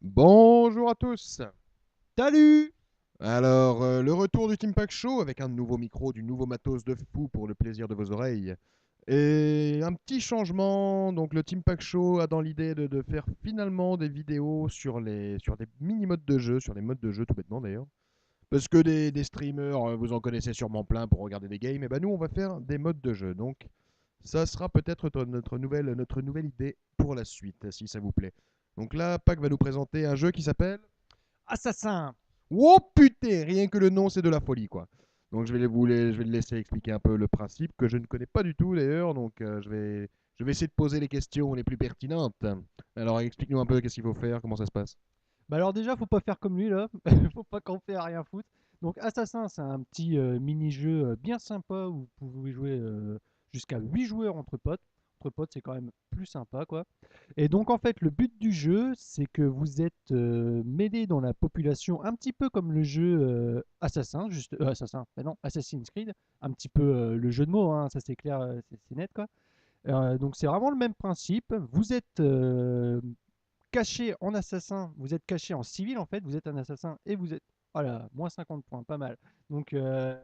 Bonjour à tous. Salut! Alors, le retour du Team Pack Show avec un nouveau micro, du nouveau matos de fou pour le plaisir de vos oreilles. Et un petit changement, donc le Team Pack Show a dans l'idée de faire finalement des vidéos sur des mini-modes de jeu, sur les modes de jeu tout bêtement d'ailleurs. Parce que des streamers, vous en connaissez sûrement plein pour regarder des games, et ben nous on va faire des modes de jeu. Donc ça sera peut-être notre nouvelle idée pour la suite, si ça vous plaît. Donc là, Pack va nous présenter un jeu qui s'appelle Assassin! Oh putain, rien que le nom, c'est de la folie, quoi. Donc je vais le laisser expliquer un peu le principe que je ne connais pas du tout d'ailleurs. Donc je vais essayer de poser les questions les plus pertinentes. Alors explique-nous un peu qu'est-ce qu'il faut faire, comment ça se passe. Bah alors déjà, faut pas faire comme lui là, faut pas camper à rien foutre. Donc Assassin, c'est un petit mini-jeu bien sympa où vous pouvez jouer jusqu'à 8 joueurs entre potes. Entre potes, c'est quand même plus sympa quoi. Et donc en fait, le but du jeu, c'est que vous êtes mêlés dans la population, un petit peu comme le jeu Assassin, juste Assassin, bah non, Assassin's Creed, un petit peu le jeu de mots, hein, ça c'est clair, c'est net quoi. Donc c'est vraiment le même principe. Vous êtes caché en assassin, vous êtes caché en civil en fait, vous êtes un assassin et vous êtes. Voilà, moins 50 points, pas mal. Donc,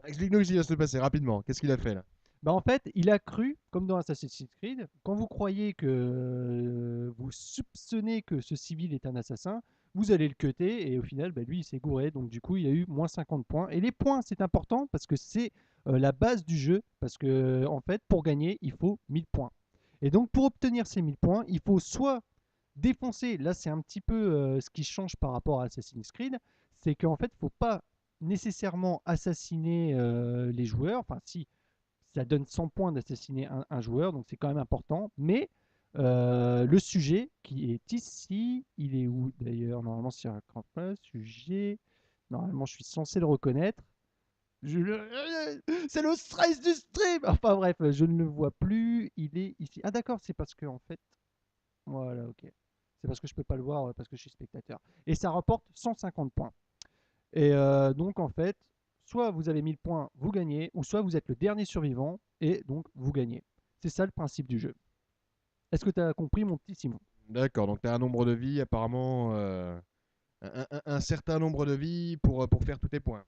Explique-nous ce qui va se passer rapidement. Qu'est-ce qu'il a fait là? bah en fait, il a cru, comme dans Assassin's Creed, quand vous croyez que vous soupçonnez que ce civil est un assassin, vous allez le cutter et au final, bah, lui, il s'est gouré. Donc, du coup, il a eu moins 50 points. Et les points, c'est important parce que c'est la base du jeu. Parce que, en fait, pour gagner, il faut 1000 points. Et donc, pour obtenir ces 1000 points, il faut soit défoncer. Là, c'est un petit peu ce qui change par rapport à Assassin's Creed. C'est qu'en fait, il ne faut pas nécessairement assassiner les joueurs. Enfin, si, ça donne 100 points d'assassiner un joueur, donc c'est quand même important. Mais le sujet qui est ici, il est où d'ailleurs? Normalement, sur un campagne, sujet. Normalement, je suis censé le reconnaître. C'est le stress du stream! Enfin bref, je ne le vois plus. Il est ici. Ah d'accord, c'est parce que en fait. Voilà, ok. C'est parce que je peux pas le voir parce que je suis spectateur. Et ça rapporte 150 points. Et donc en fait, soit vous avez 1000 points, vous gagnez, ou soit vous êtes le dernier survivant et donc vous gagnez. C'est ça le principe du jeu. Est-ce que tu as compris mon petit Simon? D'accord, donc tu as un nombre de vies apparemment, un certain nombre de vies pour faire tous tes points.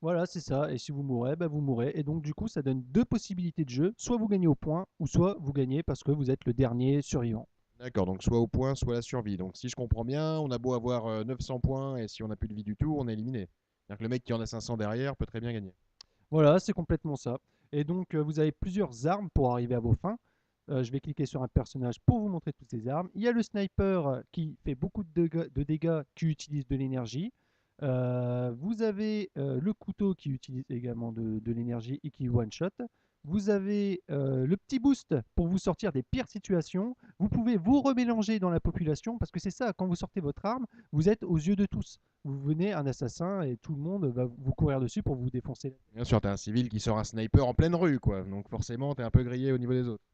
Voilà, c'est ça. Et si vous mourrez, bah, vous mourrez. Et donc du coup, ça donne deux possibilités de jeu. Soit vous gagnez au point, ou soit vous gagnez parce que vous êtes le dernier survivant. D'accord, donc soit au point, soit la survie. Donc si je comprends bien, on a beau avoir 900 points et si on n'a plus de vie du tout, on est éliminé. C'est-à-dire que le mec qui en a 500 derrière peut très bien gagner. Voilà, c'est complètement ça. Et donc, vous avez plusieurs armes pour arriver à vos fins. Je vais cliquer sur un personnage pour vous montrer toutes ces armes. Il y a le sniper qui fait beaucoup de dégâts, qui utilise de l'énergie. Vous avez le couteau qui utilise également de l'énergie et qui one-shot. Vous avez le petit boost pour vous sortir des pires situations. Vous pouvez vous remélanger dans la population parce que c'est ça, quand vous sortez votre arme, vous êtes aux yeux de tous. Vous venez un assassin et tout le monde va vous courir dessus pour vous défoncer. Bien sûr, t'es un civil qui sort un sniper en pleine rue, quoi. Donc forcément, t'es un peu grillé au niveau des autres.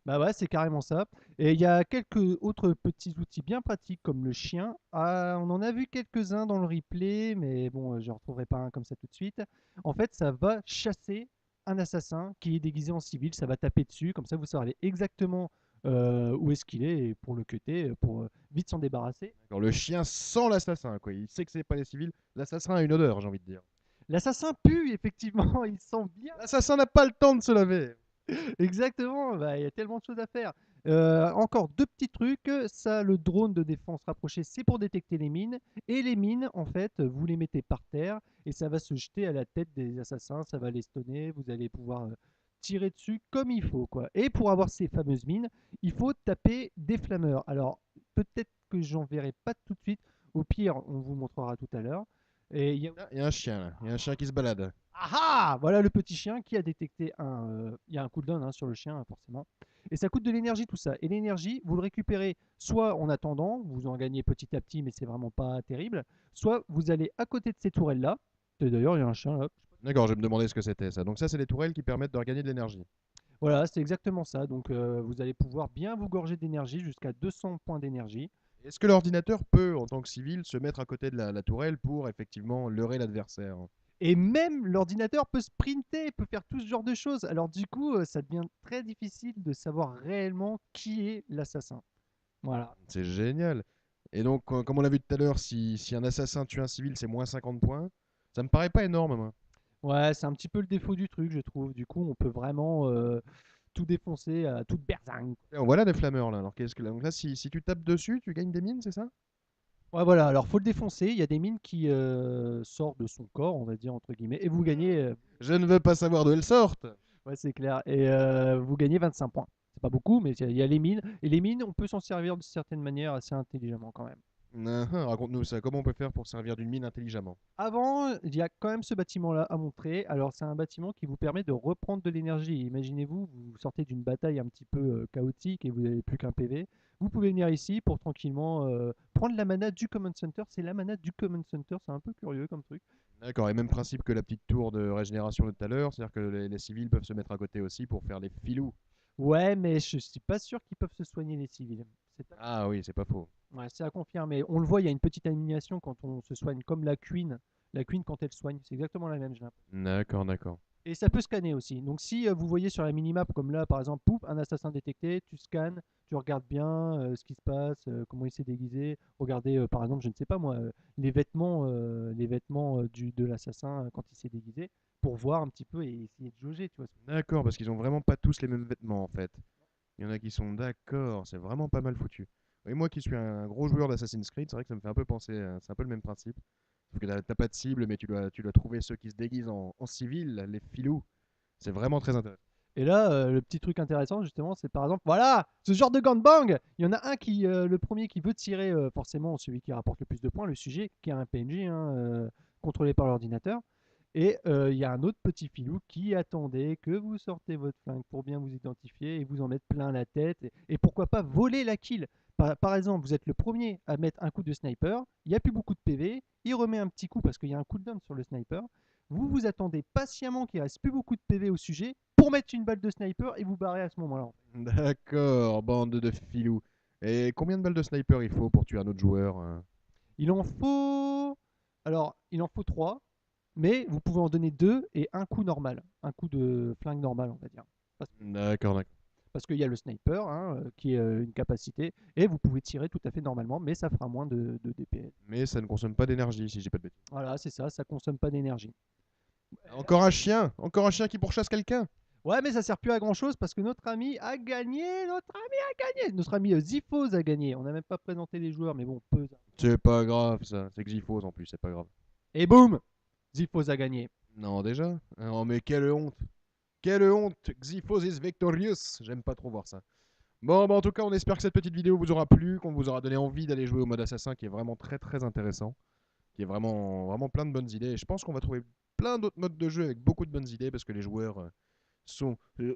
Bah ouais, c'est carrément ça. Et il y a quelques autres petits outils bien pratiques comme le chien. Ah, on en a vu quelques-uns dans le replay, mais bon, je ne retrouverai pas un comme ça tout de suite. En fait, ça va chasser un assassin qui est déguisé en civil. Ça va taper dessus, comme ça vous saurez exactement où est-ce qu'il est et pour le cutter, pour vite s'en débarrasser. D'accord, le chien sent l'assassin, quoi. Il sait que c'est pas des civils. L'assassin a une odeur, j'ai envie de dire. L'assassin pue, effectivement, il sent bien. L'assassin n'a pas le temps de se laver. Exactement, bah, il y a tellement de choses à faire. Encore deux petits trucs. Ça, le drone de défense rapproché, c'est pour détecter les mines. Et les mines, en fait, vous les mettez par terre et ça va se jeter à la tête des assassins. Ça va les stunner. Vous allez pouvoir tirer dessus comme il faut, quoi. Et pour avoir ces fameuses mines, il faut taper des flammeurs. Alors, peut-être que j'en verrai pas tout de suite. Au pire, on vous montrera tout à l'heure. Et il y a Ah, il y a un chien, là. Il y a un chien qui se balade. ah ah! Voilà le petit chien qui a détecté un. Il y a un cooldown hein, sur le chien, forcément. Et ça coûte de l'énergie, tout ça. Et l'énergie, vous le récupérez soit en attendant, vous en gagnez petit à petit, mais c'est vraiment pas terrible. Soit vous allez à côté de ces tourelles-là. Et d'ailleurs, il y a un chien là. D'accord, je vais me demander ce que c'était ça. Donc ça, c'est les tourelles qui permettent de regagner de l'énergie. Voilà, c'est exactement ça. Donc vous allez pouvoir bien vous gorger d'énergie jusqu'à 200 points d'énergie. Est-ce que l'ordinateur peut, en tant que civil, se mettre à côté de la tourelle pour effectivement leurrer l'adversaire? Et même l'ordinateur peut sprinter, peut faire tout ce genre de choses. Alors du coup, ça devient très difficile de savoir réellement qui est l'assassin. Voilà. C'est génial. Et donc, comme on l'a vu tout à l'heure, si un assassin tue un civil, c'est moins 50 points. Ça me paraît pas énorme, moi. Ouais, c'est un petit peu le défaut du truc, je trouve. Du coup, on peut vraiment tout défoncer à toute berzingue. Et on voit là des flammeurs, là. Alors, donc là, si tu tapes dessus, tu gagnes des mines, c'est ça? Ouais, voilà, alors faut le défoncer. Il y a des mines qui sortent de son corps, on va dire, entre guillemets, et vous gagnez. Je ne veux pas savoir d'où elles sortent. Ouais, c'est clair. Et vous gagnez 25 points. C'est pas beaucoup, mais il y a les mines. Et les mines, on peut s'en servir de certaines manières assez intelligemment quand même. Raconte-nous ça. Comment on peut faire pour servir d'une mine intelligemment? Avant, il y a quand même ce bâtiment-là à montrer. Alors, c'est un bâtiment qui vous permet de reprendre de l'énergie. Imaginez-vous, vous sortez d'une bataille un petit peu chaotique et vous n'avez plus qu'un PV. Vous pouvez venir ici pour tranquillement prendre la mana du Command Center. C'est la mana du Command Center, c'est un peu curieux comme truc. D'accord, et même principe que la petite tour de régénération de tout à l'heure, c'est-à-dire que les civils peuvent se mettre à côté aussi pour faire les filous. Ouais, mais je suis pas sûr qu'ils peuvent se soigner les civils. Ah oui, c'est pas faux. Ouais, c'est à confirmer. On le voit, il y a une petite animation quand on se soigne, comme la Queen. La Queen, quand elle soigne, c'est exactement la même, j'ai l'impression. D'accord, d'accord. Et ça peut scanner aussi. Donc si vous voyez sur la minimap, comme là par exemple, pouf, un assassin détecté, tu scannes, tu regardes bien ce qui se passe, comment il s'est déguisé. Regardez par exemple, je ne sais pas moi, les vêtements de l'assassin quand il s'est déguisé, pour voir un petit peu et essayer de jauger, tu vois. D'accord, parce qu'ils ont vraiment pas tous les mêmes vêtements en fait. Il y en a qui sont d'accord, c'est vraiment pas mal foutu. Et moi qui suis un gros joueur d'Assassin's Creed, c'est vrai que ça me fait un peu penser, c'est un peu le même principe. Sauf que t'as pas de cible, mais tu dois trouver ceux qui se déguisent en civil, les filous. C'est vraiment très intéressant. Et là, le petit truc intéressant, justement, c'est par exemple, voilà, ce genre de gangbang, il y en a un qui, le premier qui veut tirer, forcément, celui qui rapporte le plus de points, le sujet, qui est un PNJ, hein, contrôlé par l'ordinateur. Et il y a un autre petit filou qui attendait que vous sortez votre flingue pour bien vous identifier et vous en mettre plein la tête. Et pourquoi pas voler la kill. Par exemple, vous êtes le premier à mettre un coup de sniper, il n'y a plus beaucoup de PV, il remet un petit coup parce qu'il y a un cooldown sur le sniper. Vous vous attendez patiemment qu'il reste plus beaucoup de PV au sujet pour mettre une balle de sniper et vous barrer à ce moment-là. D'accord, bande de filous. Et combien de balles de sniper il faut pour tuer un autre joueur, hein? Il en faut. Alors, il en faut 3, mais vous pouvez en donner 2 et un coup normal. Un coup de flingue normal, on va dire. D'accord, d'accord. Parce qu'il y a le sniper, hein, qui est une capacité, et vous pouvez tirer tout à fait normalement, mais ça fera moins de DPS. Mais ça ne consomme pas d'énergie, si j'ai pas de bêtises. Voilà, c'est ça consomme pas d'énergie. Encore un chien! Encore un chien qui pourchasse quelqu'un! Ouais, mais ça sert plus à grand chose parce que notre ami a gagné, notre ami Zifos a gagné. On n'a même pas présenté les joueurs, mais bon, peu. C'est pas grave ça, c'est Xyphos en plus, c'est pas grave. Et boum, Zifos a gagné. Non, déjà? Non, mais quelle honte! Quelle honte! Xyphos is victorious! J'aime pas trop voir ça. Bon, bah en tout cas, on espère que cette petite vidéo vous aura plu, qu'on vous aura donné envie d'aller jouer au mode assassin qui est vraiment très très intéressant, qui est vraiment, vraiment plein de bonnes idées. Et je pense qu'on va trouver plein d'autres modes de jeu avec beaucoup de bonnes idées parce que les joueurs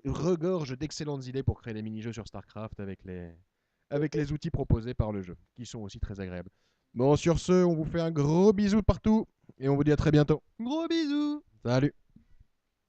regorgent d'excellentes idées pour créer les mini-jeux sur StarCraft avec les outils proposés par le jeu, qui sont aussi très agréables. Bon, sur ce, on vous fait un gros bisou partout et on vous dit à très bientôt. Gros bisous. Salut!